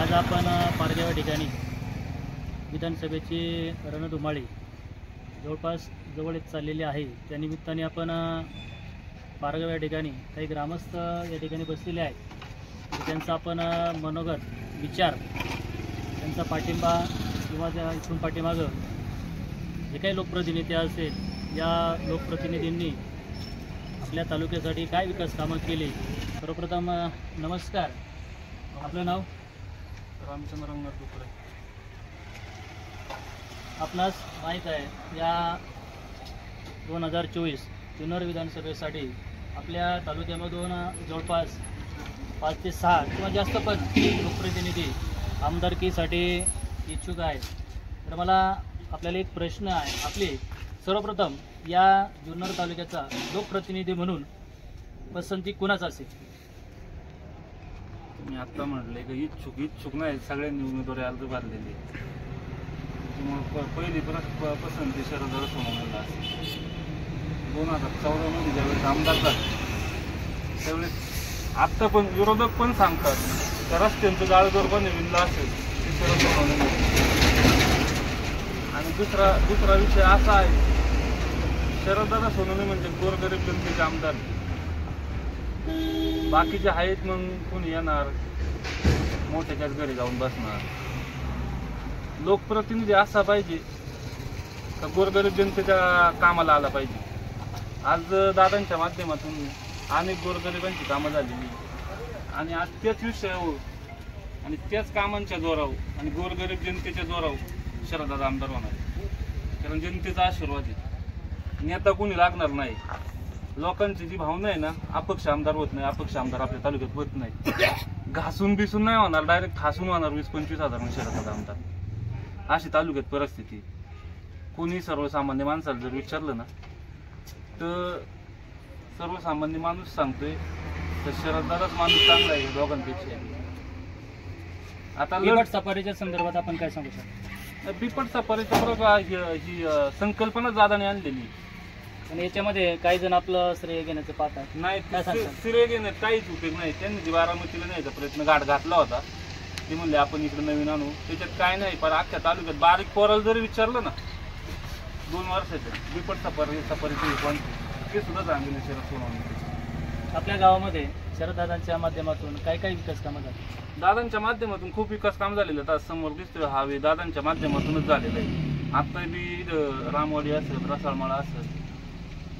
आज आपण पारगाव या ठिकाणी विधानसभेची रणधुमाळी जवळपास जवळ येत चाललेली आहे. त्यानिमित्ताने आपण पारगाव या ठिकाणी काही ग्रामस्थ या ठिकाणी बसलेले आहेत. त्यांचा आपण मनोगत विचार त्यांचा पाठिंबा किंवा त्या इथून पाठीमागं जे काही लोकप्रतिनिधी असेल या लोकप्रतिनिधींनी आपल्या तालुक्यासाठी काय विकास कामं केली. सर्वप्रथम नमस्कार, आपलं नाव? रामचंद्र रंगनाथ दुपरे. आपणास माहीत आहे या 2024 जुन्नर विधानसभेसाठी आपल्या तालुक्यामधून जवळपास 5 ते 6 किंवा जास्त पण लोकप्रतिनिधी आमदारकीसाठी इच्छुक आहेत. तर मला आपल्याला एक प्रश्न आहे. आपले सर्वप्रथम या जुन्नर तालुक्याचा लोकप्रतिनिधी म्हणून पसंती कुणाच असेल? मी आत्ता म्हटले की इच्छुक नाही, सगळ्यांनी उमेदवारी अर्ज भरलेली. त्यामुळे पहिली पसंती शरद सोनवणेला असेल. 2014 मध्ये ज्यावेळेस आमदार झाले त्यावेळेस आत्ता पण विरोधक पण सांगतात त्या रस्त्यांचं जाळ जर बनविलं असेल ते शरद सोनवणे. आणि दुसरा विषय असा आहे, शरददादा सोनवणे म्हणजे गोरगरीब जनतेचे आमदार. बाकीचे आहेत मग कोणी येणार, मोठ्याच्याच घरी जाऊन बसणार. लोकप्रतिनिधी असा पाहिजे का गोरगरीब जनतेच्या कामाला आला पाहिजे. आज दादांच्या माध्यमातून अनेक गोरगरिबांची कामं झालेली आणि आज त्याच विषयावर आणि त्याच कामांच्या जोरावर आणि गोरगरीब जनतेच्या जोरावर शरददादा आमदार होणार. कारण जनतेचा आशीर्वाद आहे. नेता कोणी लागणार नाही. लोकांची जी भावना आहे ना, अपक्ष आमदार होत नाही, अपक्ष आमदार आपल्या तालुक्यात होत नाही. घासून बिसून नाही होणार, डायरेक्ट ठासून होणार 20-25 हजार शरददादा आमदार. अशी तालुक्यात परिस्थिती. कोणी सर्वसामान्य माणसाला जर विचारलं ना तर सर्वसामान्य माणूस सांगतोय तर शरददादाच माणूस चांगला आहे दोघांपेक्षा. आता बिबट सफारीच्या संदर्भात आपण काय सांगू शकतो? बिबट सफारीच्या बरोबर ही संकल्पना दादाने आणलेली. आणि याच्यामध्ये काही जण आपलं श्रेय घेण्याचं पाहतात. नाही, श्रेय घेण्यात काहीच उपयोग नाही. त्यांनी जी बारामतीला न्यायचा प्रयत्न गाठ घातला होता, ते म्हणले आपण इकडे नवीन आणू. त्याच्यात काय नाही, पण अख्ख्या तालुक्यात बारीक पोराला जरी विचारलं ना 2 वर्षाच्या बिबट सफारीची पण ते सुद्धा चांगले शरद सोनवणे. आपल्या गावामध्ये शरददादांच्या माध्यमातून काय काय विकास कामं झाली? दादांच्या माध्यमातून खूप विकास काम झालेलं आहे. समोर दिसतोय हावे दादांच्या माध्यमातूनच झालेलं आहे. आता बी रामवाडी असेल, रसाळमाळा असेल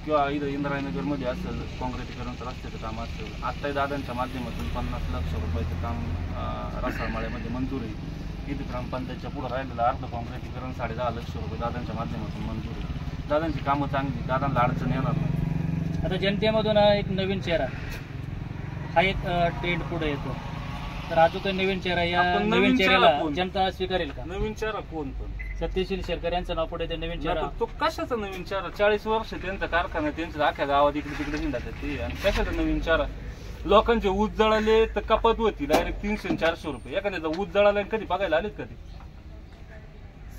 किंवा इथं इंद्रायनगरमध्ये असेल काँक्रिटीकरणचं रस्त्याचं काम असेल. आत्ताही दादांच्या माध्यमातून 50 लाख रुपयाचं काम रसाळमाळ्यामध्ये मंजूर आहे. इथे ग्रामपंचायतच्या पुढे राहिलेलं अर्ध काँक्रिटीकरण 10.5 लाख रुपये दादांच्या माध्यमातून मंजूर आहे. दादांची कामं चांगली, दादांना अडचण येणार नाही. आता जनतेमधून एक नवीन चेहरा हा एक ट्रेंड पुढे येतो. तर अजून काही नवीन चेहरा, या नवीन चेहऱ्याला जनता स्वीकारेल का? नवीन चेहरा कोण? पण सत्यशील शेरकर यांचं नाव पुढे, ते नवीन चेहरा. तो कशाचा नवीन चेहरा? 40 वर्ष त्यांचा कारखाना, त्यांच्या अख्ख्या गावात इकडे तिकडे हिंडतात ते. आणि कशाचा नवीन चेहरा? लोकांचे ऊस जळाले तर कपात होती डायरेक्ट 300-400 रुपये. एखाद्याचा ऊस जळाला कधी बघायला आलेत कधी?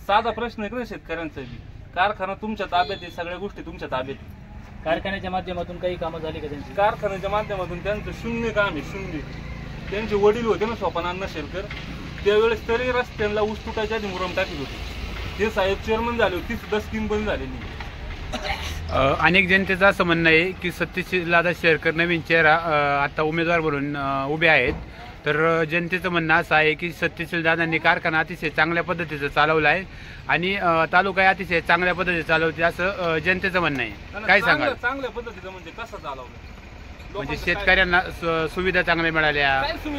साधा प्रश्न आहे का शेतकऱ्यांचा बी? कारखाना तुमच्या ताब्यात आहे, सगळ्या गोष्टी तुमच्या ताब्यात आहे. कारखान्याच्या माध्यमातून काही कामं झाली का त्यांची? कारखान्याच्या माध्यमातून त्यांचं शून्य काम आहे, शून्य. त्यांचे वडील होते ना सोपान शेरकर, त्यावेळेस तरी रस्त्यांना ऊस तुटायच्या आधी मुरम टाकीत होते. ते साहेब चेअरमन झाले होते, ती सुद्धा स्कीम बंद झालेली. अनेक जनतेचं असं म्हणणं आहे की सत्यशीलदादा शेरकर नवीन चेहरा आता उमेदवार म्हणून उभे आहेत. तर जनतेचं म्हणणं असं आहे की सत्यशीलदादांनी कारखाना अतिशय चांगल्या पद्धतीचं चालवला आहे आणि तालुका अतिशय चांगल्या पद्धतीने चालवते असं जनतेचं म्हणणं आहे. काय सांगाल? चांगल्या पद्धतीचं म्हणजे कसं चालवलं? म्हणजे शेतकऱ्यांना सुविधा चांगल्या मिळाल्या,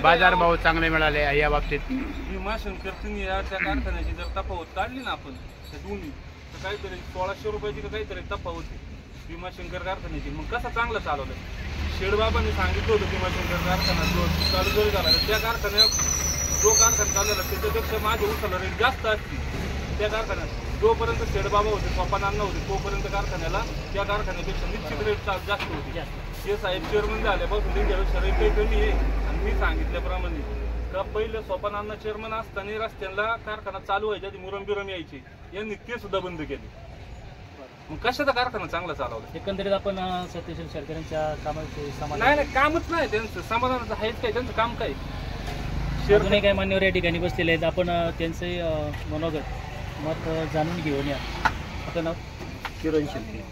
बाजारभाव चांगले मिळाले या बाबतीत. भीमाशंकरनी या कारखान्याची जर तफावत काढली ना आपण त्या दोन्ही, तर काहीतरी 1600 रुपयाची काहीतरी तफावत भीमाशंकर कारखान्याची. मग कसं चांगलं चालवलं? शेडबाबांनी सांगितलं होतं भीमाशंकर कारखाना जो चालू जरी झाला त्या कारखान्यात जो कारखाना चाललेला त्याच्यापेक्षा माझ्या उसाला रेट जास्त असतील. त्या कारखान्यात जोपर्यंत शेडबाबा होते, सोपानांना होते, तोपर्यंत कारखान्याला त्या कारखान्यापेक्षा निश्चित रेट जास्त होती. हे साहेब चेअरमन झाल्यापासून त्यांच्यापेक्षा रेट काही कमी आहे. आणि मी सांगितल्याप्रमाणे का पहिलं सोपानांना चेअरमन असताना रस्त्यांना कारखाना चालू व्हायच्या आधी मुरम बिरम यायची, यांनी ते सुद्धा बंद केले. मग कशाचा कारखाना चांगला चालवला? एकंदरीत आपण सत्यशील शेरकर यांच्या कामाचे समाधान नाही, कामच नाही त्यांचं. समाधानाचं आहेच काय? त्यांचं काम काय? अजूनही काही मान्यवर या ठिकाणी बसलेले आहेत. आपण त्यांचे मनोगत मत जाणून घेऊन या. आपलं नाव? किरण शिंदे.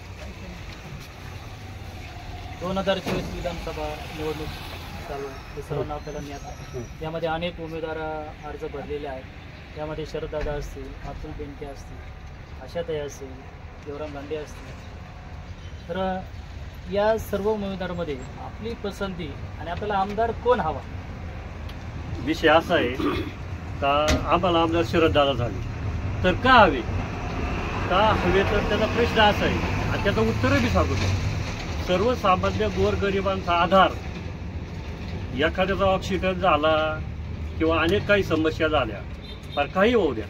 2024 विधानसभा निवडणूक चालू आहे. हे सर्व नाव आपल्याला मिळालं. यामध्ये अनेक उमेदवार अर्ज भरलेले आहेत. त्यामध्ये शरददादा असतील, अतुल बेनके असतील, आशाताई असतील, देवराम गांधी असतील. तर या सर्व उमेदवारांमध्ये आपली पसंती आणि आपल्याला आमदार कोण हवा? विषय असा आहे का आम्हाला आमदार शरददादा झाले तर का हवे, का हवे तर त्याचा प्रश्न असा आहे आणि त्याचं उत्तरही सांगतो. सर्वसामान्य गोरगरिबांचा आधार, एखाद्याचा ॲक्सिडेंट झाला किंवा अनेक काही समस्या झाल्या, पण काही होऊ द्या,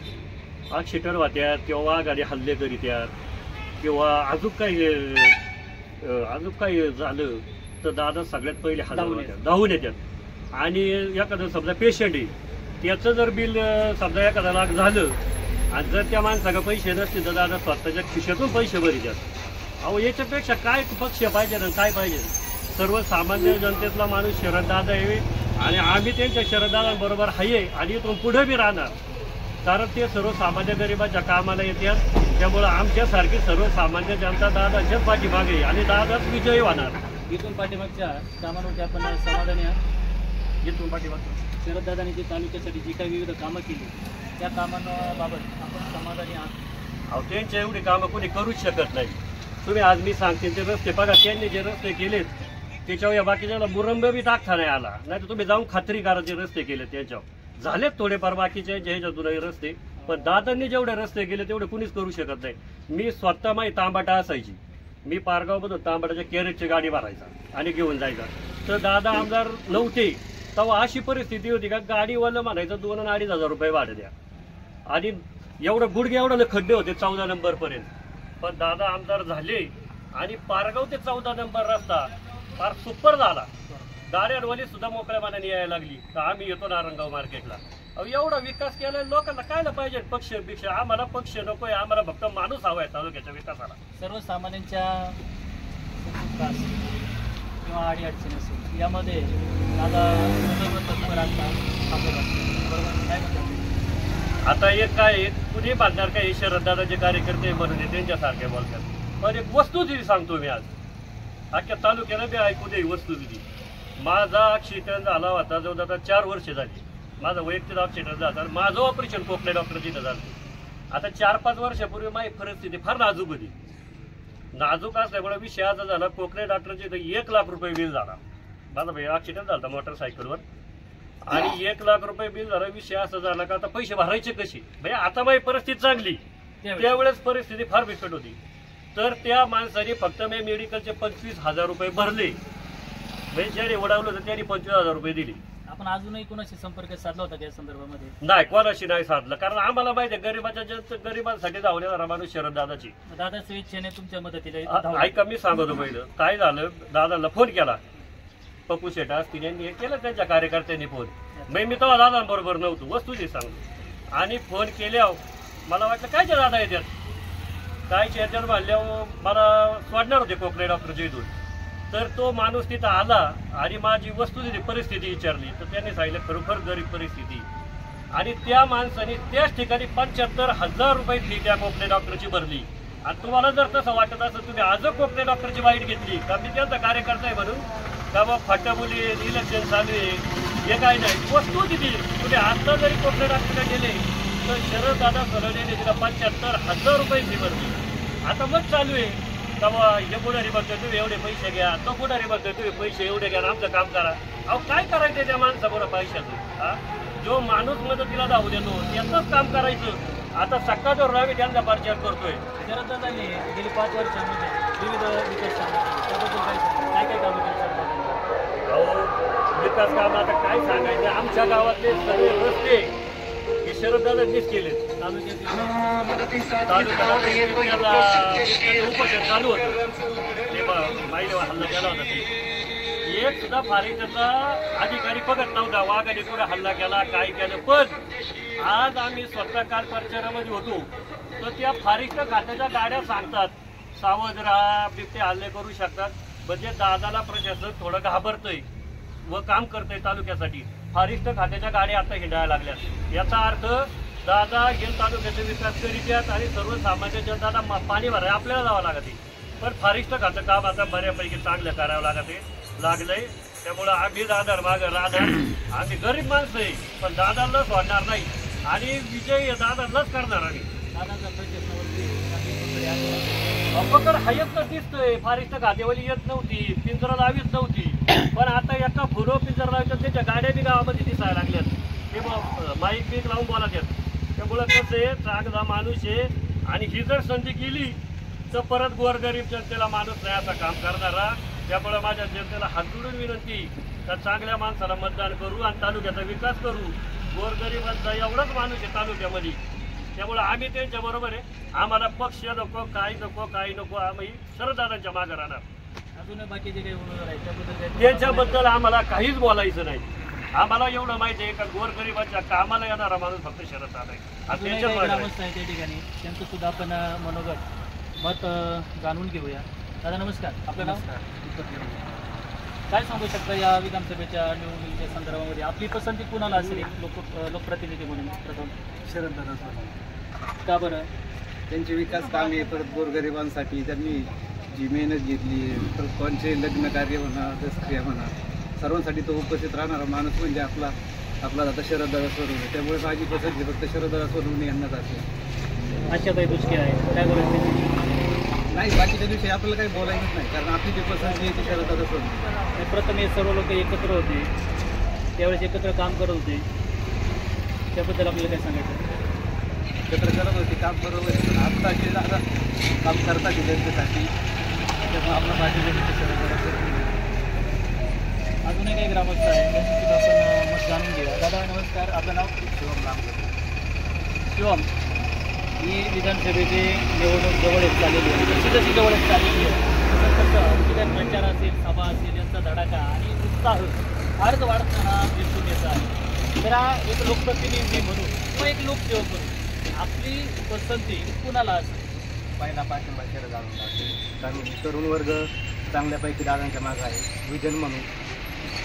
ॲक्सिडेंट होत्यात किंवा वाघाने हल्ले करीत्यात किंवा अजून काही झालं तर दादा सगळ्यात पहिले धावून येतात. आणि एखादं समजा पेशंट आहे, त्याचं जर बिल समजा 1 लाख झालं आणि जर त्या माणसाला पैसे नसतील तर दादा स्वतःच्या खिशातून पैसे भरीतात. अहो याच्यापेक्षा काय पक्ष पाहिजे ना, काय पाहिजे? सर्वसामान्य जनतेतला माणूस शरददादा आहे आणि आम्ही त्यांच्या शरददादांबरोबर आहे आणि इथून पुढे बी राहणार, कारण ते सर्वसामान्य गरिबाच्या कामाला येतात. त्यामुळं आमच्यासारखी सर्वसामान्य जनता दादाच्याच पाठीमागे आहे आणि दादाच विजयी होणार. इथून पाठीमागच्या कामांवरती आपण समाधानी आहात? इथून पाठीमागे शरददादांनी जी तालुक्यासाठी जी काही विविध कामं केली त्या कामांबाबत आपण समाधानी आहात? अहो त्यांच्या एवढी कामं कोणी करूच शकत नाही. तुम्ही आज मी सांगते ते रस्ते बघा, त्यांनी जे रस्ते केलेत त्याच्यावर या बाकीच्याला मुरंब बी टाकता नाही आला. नाही तर तुम्ही जाऊन खात्री करा जे रस्ते केले त्याच्यावर झालेत थोडेफार बाकीचे ह्याच्यातूनही रस्ते, पण दादांनी जेवढे रस्ते केले तेवढे कुणीच करू शकत नाही. मी स्वतः माझी तांबाटा असायची, मी पारगावमधून तांबाटाच्या कॅरेटची गाडी भरायचा आणि घेऊन जायचा. तर दादा आमदार नव्हते तेव्हा अशी परिस्थिती होती का गाडीवाला म्हणायचं 2 आणि 2.5 हजार रुपये भाडं द्या आणि एवढं गुडघे एवढं खड्डे होते 14 नंबरपर्यंत. पण दादा आमदार झाले आणि पारगाव ते 14 नंबर रस्ता फार सुपर झाला. गाड्यांवाली सुद्धा मोकळ्या मनाने यायला लागली तर आम्ही येतो नारंगाव मार्केटला. अहो एवढा विकास केला लोकांना काय पाहिजे? पक्ष आम्हाला पक्ष नकोय, आम्हाला फक्त माणूस हवाय तालुक्याच्या विकासाला. सर्वसामान्यांच्या किंवा अडीअडचणी असेल यामध्ये दादा तत्पर असतात, बरोबर काय म्हणतात? आता एक काय कुणी बांधणार काय शरददादाचे कार्यकर्ते म्हणून त्यांच्यासारखे बोलतात. पण एक वस्तुस्थिती सांगतो मी आज अख्ख्या तालुक्याला बी ऐकू दे वस्तुस्थिती. माझा ॲक्सिडेंट झाला होता जवळ आता 4 वर्ष झाली. माझा वैयक्तिक ॲक्सिडेंट झाला, माझं ऑपरेशन कोकणे डॉक्टर तिथं झालं. आता 4-5 वर्षापूर्वी माझी परिस्थिती फार नाजूक होती. नाजूक असल्यामुळे विषय असा झाला, कोकणे डॉक्टरची इथं 1 लाख रुपये बिल झाला. माझा ॲक्सिडेंट झाला मोटरसायकलवर आणि 1 लाख रुपये बिल झाला. विषय असा झाला का आता पैसे भरायचे कसे? भैया आता माझी परिस्थिती चांगली, त्यावेळेस परिस्थिती फार बिकट होती. तर त्या माणसाने फक्त मी मेडिकलचे 25,000 रुपये भरले. म्हणजे ज्याने उडावलं होतं त्यांनी 25,000 रुपये दिले. आपण अजूनही कोणाशी संपर्क साधला होता या संदर्भामध्ये? नाही, कोणाशी नाही साधलं, कारण आम्हाला माहिती आहे गरिबांसाठी धावलेला माणूस शरददादाची. दादा स्वेच्छेने तुमच्या मदतीला ऐका मी सांगतो पहिलं काय झालं. दादाला फोन केला, पप्पू शेट असतील यांनी हे केलं त्यांच्या कार्यकर्त्यांनी फोन. मी तेव्हा दादांबरोबर नव्हतो, वस्तूची सांगतो. आणि फोन केल्यावर मला वाटलं काय जे दादा येतात, काय चेअरजन म्हणल्यावर मला सोडणार होते कोकणे डॉक्टरच्या इथून. तर तो माणूस तिथं आला आणि माझी वस्तुस्थिती परिस्थिती विचारली तर त्यांनी सांगितलं खरोखर गरीब परिस्थिती. आणि त्या माणसाने त्याच ठिकाणी 75,000 रुपये फी त्या कोकणे डॉक्टरची भरली. आणि तुम्हाला जर तसं वाटत असेल तुम्ही आज कोकणे डॉक्टरची वाईट घेतली का मी त्यांचा कार्यकर्ता आहे म्हणून का मग फटामुली इलेक्शन चालू आहे हे काय नाही. वस्तुस्थिती तुम्ही आता जरी कोकणे डॉक्टरला गेले तर शरददादा सोनवणेने तिला 75,000 रुपये फी भरली. आता मग चालू आहे तेव्हा हे पुढारी बघतोय तुम्ही एवढे पैसे घ्या, तो पुढारी बघतोय तुम्ही पैसे एवढे घ्या, आमचं काम करा. अहो काय करायचं त्या माणसाबरोबर पैशाचं? हा जो माणूस मदतीला धावू देतो त्याचंच काम करायचं. आता सकाळवर आम्ही त्यांचा प्रचार करतोय. शरददादांनी गेली 5 वर्षांमध्ये विविध विकास काय काय कामं केली? अहो विकास काम आता काय सांगायचं, आमच्या गावातले सगळे रस्ते हे शरददादांनीच केले. उपोषण चालू होतं ते माहिती हल्ला केला होता ते एक सुद्धा फारीचा अधिकारी बघत नव्हता. वाघाने कुठे हल्ला केला काय केलं. पण आज आम्ही स्वतः काल प्रचारामध्ये होतो तर त्या फारीच्या खात्याच्या गाड्या सांगतात सावध राहा, बिबटे हल्ले करू शकतात. म्हणजे दादाला प्रशासन थोडं घाबरतंय व काम करतंय तालुक्यासाठी. फारिस्ट खात्याच्या गाड्या आता हिंडायला लागल्यात. याचा अर्थ दादा गेल तालुक्याचा विकास करीत आणि सर्वसामान्य जनता पाणी भरायला आपल्याला जावं लागते. पण फारिस्ट खातं काम आता बऱ्यापैकी चांगलं करावं लागलंय. त्यामुळं आम्ही दादा मागं राहणार. आम्ही गरीब माणसं आहे, पण दादाला सोडणार नाही आणि विजय दादालाच करणार आम्ही. दादांचा प्रश्नावरती पकड हायच दिसतोय. फारिस्ट खातेवाली येत नव्हती, पिंजरा लावीत नव्हती, पण आता एका फुलो पिंजरा लावतात त्याच्या गाड्या बी गावामध्ये दिसायला लागल्यात. ते माईक बीक लावून बोलत आहेत. त्यामुळं कसं आहे, चांगला माणूस आहे आणि ही जर संधी गेली तर परत गोरगरीब जनतेला माणूस नाही असं काम करणारा. त्यामुळे माझ्या जनतेला हात जोडून विनंती तर चांगल्या माणसाला मतदान करू आणि तालुक्याचा विकास करू. गोरगरिबांचा एवढाच माणूस आहे तालुक्यामध्ये. त्यामुळे आम्ही त्यांच्या बरोबर आहे. आम्हाला पक्ष नको, काही नको. आम्ही शरददादांच्या मागे राहणार. अजून बाकीचे काही उमेदवार आहेत त्याबद्दल त्यांच्याबद्दल आम्हाला काहीच बोलायचं नाही. आम्हाला एवढं माहिती आहे का गोरगरिबांच्या कामाला येणारा माणूस फक्त शरददादा आहे. अजूनही त्यांच्या काही मागे ग्रामस्थ आहेत त्या ठिकाणी, त्यांचं सुद्धा आपण मनोगत मत जाणून घेऊया. दादा नमस्कार, आपलं नाव? काय सांगू शकता या विधानसभेच्या निवडणुकीच्या संदर्भामध्ये आपली पसंती कुणाला असेल लोकप्रतिनिधी म्हणून? प्रथम शरददादा सोनवणे. का बरं? त्यांचे विकास कामे परत गोरगरिबांसाठी त्यांनी जी मेहनत घेतली, परत कोणचे लग्न कार्य म्हणा, दसक्रिया म्हणा, सर्वांसाठी तो उपस्थित राहणारा माणूस म्हणजे आपला दादा शरददादा सोनवणे. त्यामुळे माझी पसंती फक्त शरददादा सोनवणे यांनाच असेल. आशाताई बुचके आहे, काय बोलायचं? नाही, बाकीच्या दिवशी आपल्याला काही बोलायचंच नाही, कारण आपली जी पसंती आहे ती शरददादा सोनवणे. प्रथम हे सर्व लोक एकत्र होते, त्यावेळेस एकत्र काम करत होते, त्याबद्दल आपल्याला काय सांगायचं? एकत्र करत होते काम, बरोबर आहे. पण आता जे दादा काम करतात जनतेसाठी, त्यामुळे आपला पाहिजे शरददादा. अजूनही काही ग्रामस्थ आहेत त्यांची सुद्धा आपण मत जाणून घेऊया. दादा नमस्कार, आपलं नाव? शिवम लांब. शिवम, ही विधानसभेची निवडणूक जवळ येत चाललेली आहे. जशी जवळ येत चाललेली आहे तसं तसं जी काही प्रचार असेल, सभा असेल, यांचा धडाका आणि उत्साह फारच वाढताना दिसून येत आहे. तर हा एक लोकप्रतिनिधी म्हणून किंवा एक लोकसेवक म्हणून आपली पसंती कुणाला असेल? पहिला पाठिंबा शरददादा असेल, कारण तरुण वर्ग चांगल्यापैकी दादांच्या मागं आहे. विजन म्हणून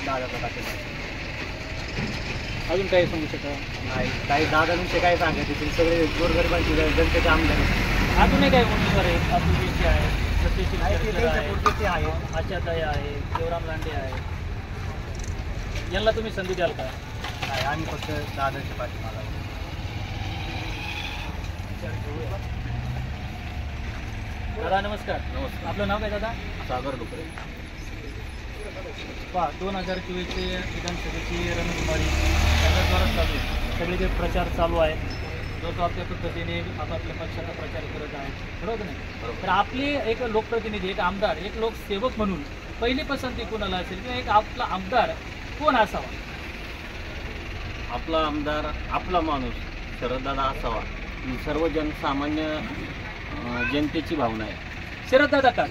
दादाचा पाठिंबा असेल. अजून काही सांगू शकता? नाही, काही दादांविषयी काय सांगायचे ते सगळे गोरगरिबांची जनतेचे आमदार आहेत. अजूनही काही उमेदवार आहेत, अतुलजी आहे, सत्यशील आहे, ते शेरकर त्यांच्या आहे, पुरते आहे. आशाताई आहे, देवराम लांडे आहे. यांना तुम्ही संधी द्याल का? नाही, आम्ही फक्त दादांच्या पाठिंबा आहे. दादा नमस्कार. आपलं नाव काय दादा? सागर डुकरे. पहा, 2024चे विधानसभेची रणधुमाळी त्याच्याद्वारा चालू आहे. सगळीकडे प्रचार चालू आहे. जो तो आपल्या पद्धतीने आपापल्या पक्षाचा प्रचार करत आहे, बरोबर नाही? तर आपली एक लोकप्रतिनिधी, एक आमदार, एक लोकसेवक म्हणून पहिली पसंती कोणाला असेल किंवा एक आपला आमदार कोण असावा? आपला आमदार, आपला माणूस शरददादा असावा ही सर्व जनसामान्य जनतेची भावना आहे. शरददादा का?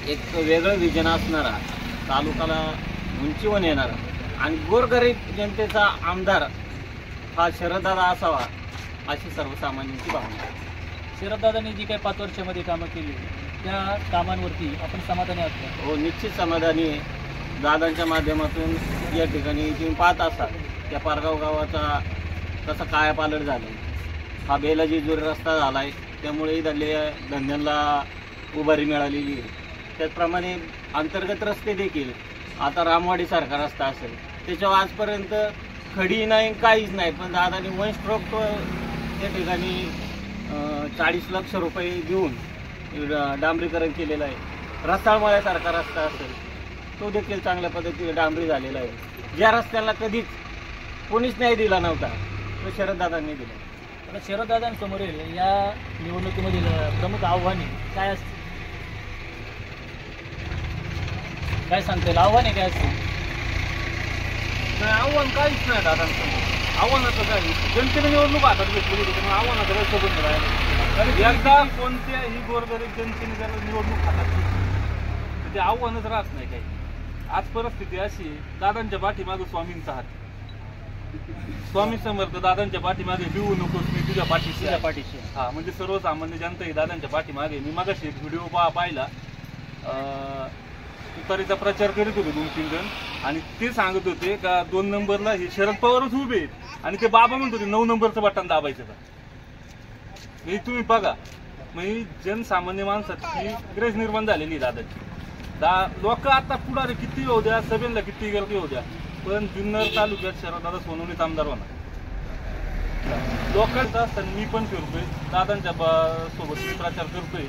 एक वेगळं विजन असणारा, तालुक्याला उंचीवर नेणारा आणि गोरगरीब जनतेचा आमदार हा शरददादा असावा अशी सर्वसामान्यांची भावना आहे. शरददादांनी जी काही 5 वर्षामध्ये कामं केली त्या कामांवरती आपण समाधानी आहात का? हो, निश्चित समाधानी आहे. दादांच्या माध्यमातून या ठिकाणी तुम्ही पाहत असाल त्या पारगाव गावाचा कसा कायापालट झाला. हा बेलाजी जुरी रस्ता झाला आहे, त्यामुळे इथल्या धंद्यांना उभारी मिळालेली आहे. त्याचप्रमाणे अंतर्गत रस्ते देखील आता रामवाडीसारखा रस्ता असेल त्याच्यावर आजपर्यंत खडी नाही, काहीच नाही, पण दादानी 1 स्ट्रोक त्या ठिकाणी 40 लाख रुपये देऊन डांबरीकरण केलेलं आहे. रसाळमळ्यासारखा रस्ता असेल तो देखील चांगल्या पद्धतीने डांबरी झालेला आहे. ज्या रस्त्याला कधीच कोणीच नाही दिला नव्हता तो शरददादांनी दिला. आता शरददादांसमोरील या निवडणुकीमधील प्रमुख आव्हाने काय असतील? काय सांगता येईल? आव्हाने काय असतील? नाही, आव्हान काहीच नाही दादांचं. आव्हानाचं काय, जनतेने निवडणूक हातात घेतली होती, त्यामुळे आव्हानाचं काही सोबत राहिलं. आणि एकदा कोणत्याही गोरगरीब जनतेने जर निवडणूक हातात घेतली तर ते आव्हानच राहत नाही काही. आज परिस्थिती अशी आहे, दादांच्या पाठीमागे स्वामींचा हात. स्वामी समर्थ दादांच्या पाठीमागे भिवू नकोस, मी तुझ्या पाठीशी आहे. पाठीशी हा, म्हणजे सर्वसामान्य जनता ही दादांच्या पाठीमागे. मी मागाशी एक व्हिडिओ पाहिला, तुतारीचा प्रचार करीत होते 2-3 जण आणि ते सांगत होते का 2 नंबरला हे शरद पवारच उभे आहेत आणि ते बाबा म्हणत होते 9 नंबरचं बटन दाबायचं का. हे तुम्ही बघा, म्हणजे जनसामान्य माणसाची ग्रेस निर्माण झालेली दादाची. लोक आता पुढारी किती होऊ द्या, सभेला किती गर्दी होऊ द्या, पण जुन्नर तालुक्यात शरददादा सोनवणेच आमदार होणार. लोकांचा असताना मी पण फिरतोय, दादांच्या सोबत मी प्रचार करतोय,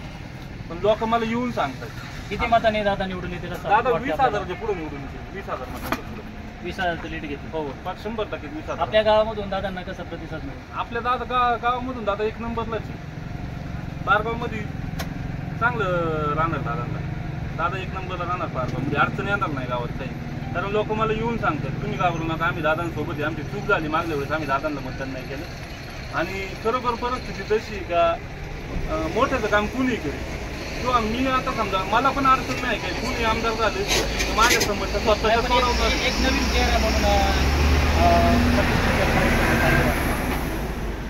पण लोक मला येऊन सांगतात. किती मताने दादा निवडून येतील असं दादा वाटतं 20,000च्या पुढे निवडून येतील. 20,000 मतांच्या पुढे. 20,000चं लीड घेतील. हो 100% 20,000. आपल्या गावामधून दादांना कसा प्रतिसाद मिळेल? आपल्या गावामधून दादा 1 नंबरलाच आहे. पारगावमध्ये चांगलं राहणार दादांना. दादा 1 नंबरला राहणार पारगावमध्ये. अडचण येणार नाही गावात काही. कारण लोक मला येऊन सांगतात तुम्ही घाबरू नका, आम्ही दादांसोबत आहे, आमची चूक झाली मागल्या वेळेस आम्ही दादांना मतदान नाही केलं. आणि खरोखर परिस्थिती तशी का मोठ्याचं काम कुणी करेल किंवा मी आता समजा मला पण अडचण नाही काय, कुणी आमदार झाले माझ्या समोरच्या स्वतःच्या सोडवणार. एक नवीन चेहरा म्हणून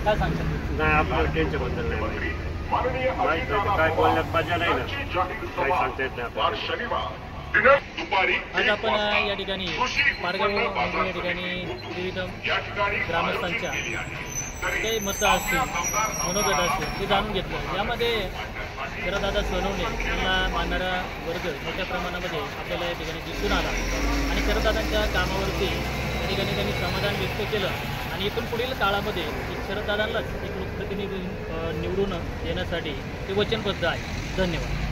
काय सांगतात? नाही, आपलं त्यांच्याबद्दल नाही माहिती. काय बोलण्यात मजा नाही ना, काय सांगता येत नाही आपल्याला. आज आपण या ठिकाणी पारगाव या ठिकाणी विविध ग्रामस्थांच्या काही मतं असतील, मनोगत असतील ते जाणून घेतलं. यामध्ये शरददादा सोनवणे यांना मानणारा वर्ग मोठ्या प्रमाणामध्ये आपल्याला या ठिकाणी दिसून आला आणि शरददादांच्या कामावरती या ठिकाणी त्यांनी समाधान व्यक्त केलं आणि इथून पुढील काळामध्ये शरददादांनाच एक लोकप्रतिनिधी निवडून येण्यासाठी ते वचनबद्ध आहे. धन्यवाद.